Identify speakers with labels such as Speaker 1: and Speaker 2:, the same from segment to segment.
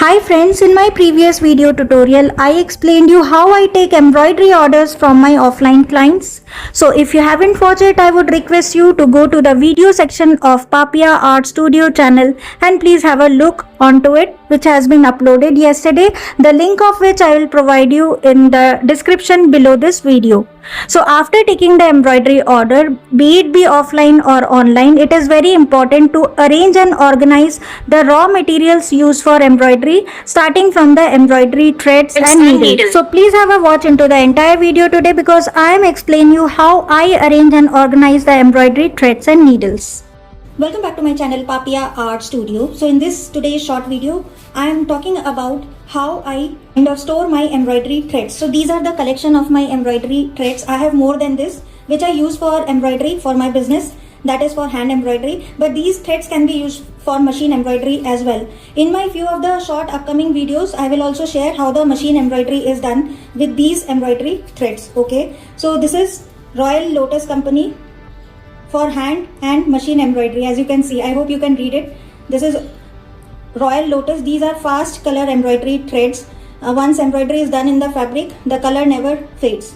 Speaker 1: Hi friends, in my previous video tutorial, I explained you how I take embroidery orders from my offline clients. So if you haven't watched it, I would request you to go to the video section of Papia Art Studio channel and please have a look onto it, which has been uploaded yesterday, the link of which I will provide you in the description below this video. So after taking the embroidery order, be it offline or online, it is very important to arrange and organize the raw materials used for embroidery, starting from the embroidery threads and needles. So please have a watch into the entire video today because I am explaining you how I arrange and organize the embroidery threads and needles. Welcome back to my channel Papia Art Studio. So in this today's short video, I am talking about how I store my embroidery threads. So these are the collection of my embroidery threads. I have more than this, which I use for embroidery for my business, that is for hand embroidery, but these threads can be used for machine embroidery as well. In my few of the short upcoming videos, I will also share how the machine embroidery is done with these embroidery threads. Okay, so this is Royal Lotus Company for hand and machine embroidery. As you can see, I hope you can read it. This is Royal Lotus. These are fast color embroidery threads. Once embroidery is done in the fabric, the color never fades.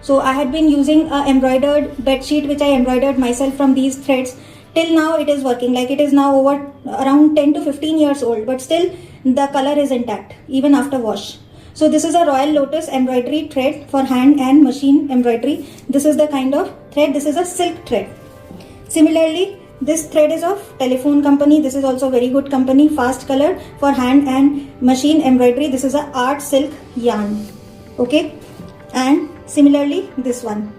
Speaker 1: So I had been using a embroidered bed sheet which I embroidered myself from these threads. Till now it is working. Like, it is now over around 10 to 15 years old, but still the color is intact even after wash. So this is a Royal Lotus embroidery thread for hand and machine embroidery. This is the kind of thread. This is a silk thread. Similarly, this thread is of Telephone Company. This is also very good company, fast color for hand and machine embroidery. This is a art silk yarn. Okay, and similarly this one.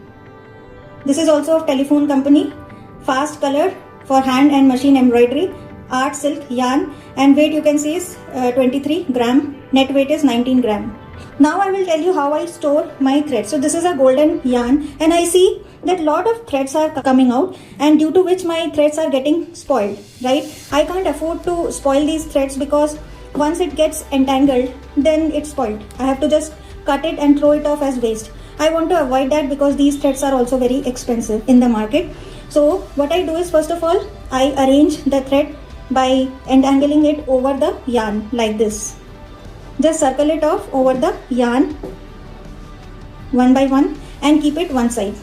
Speaker 1: This is also of Telephone Company, fast color for hand and machine embroidery, art silk yarn, and weight you can see is 23 gram. Net weight is 19 gram. Now I will tell you how I store my threads. So this is a golden yarn, and I see that lot of threads are coming out, and due to which my threads are getting spoiled, right? I can't afford to spoil these threads because once it gets entangled, then it's spoiled. I have to just cut it and throw it off as waste. I want to avoid that because these threads are also very expensive in the market. So what I do is, first of all, I arrange the thread by entangling it over the yarn like this. Just circle it off over the yarn one by one and keep it one side.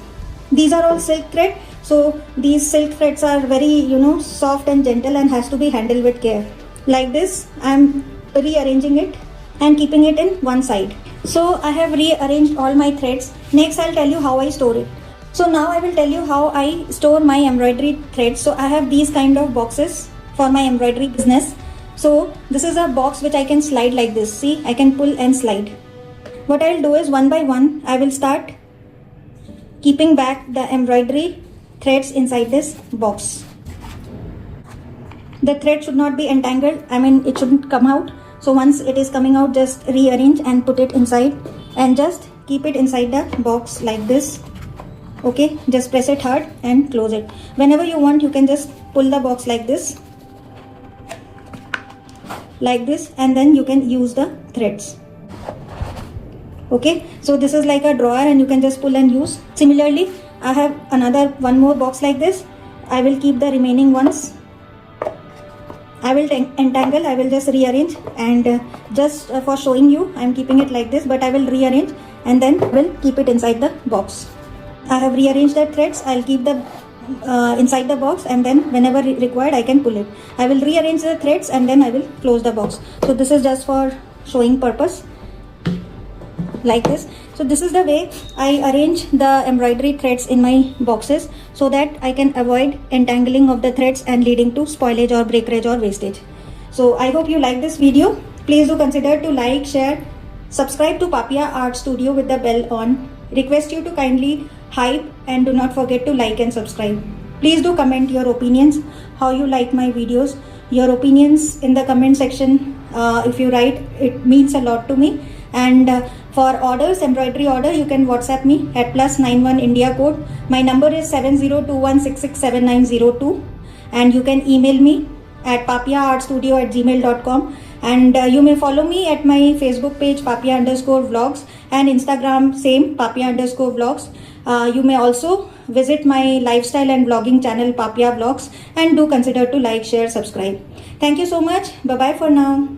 Speaker 1: These are all silk thread, so these silk threads are very, soft and gentle and has to be handled with care. Like this, I am rearranging it and keeping it in one side. So I have rearranged all my threads. Next, I'll tell you how I store it. So now I will tell you how I store my embroidery threads. So I have these kind of boxes for my embroidery business. So this is a box which I can slide like this. See, I can pull and slide. What I'll do is, one by one, I will start keeping back the embroidery threads inside this box. The thread should not be entangled. It shouldn't come out. So once it is coming out, just rearrange and put it inside and just keep it inside the box like this. Okay, just press it hard and close it. Whenever you want, you can just pull the box like this, and then you can use the threads. Okay, so this is like a drawer and you can just pull and use. Similarly, I have one more box like this. I will keep the remaining ones. I will entangle, I will just rearrange, and just for showing you, I am keeping it like this, but I will rearrange and then will keep it inside the box. I have rearranged the threads. I'll keep the inside the box, and then whenever required I can pull it. I will rearrange the threads and then I will close the box. So this is just for showing purpose, like this. So this is the way I arrange the embroidery threads in my boxes, so that I can avoid entangling of the threads and leading to spoilage or breakage or wastage. So I hope you like this video. Please do consider to like, share, subscribe to Papia Art Studio with the bell on. Request you to kindly hype and do not forget to like and subscribe. Please do comment your opinions, how you like my videos. Your opinions in the comment section, if you write, it means a lot to me. And for orders, embroidery order, you can WhatsApp me at +91 India code. My number is 7021667902, and you can email me at papiaartstudio@gmail.com. And you may follow me at my Facebook page papia_vlogs and Instagram same papia_vlogs. You may also visit my lifestyle and vlogging channel Papia Vlogs, and do consider to like, share, subscribe. Thank you so much. Bye bye for now.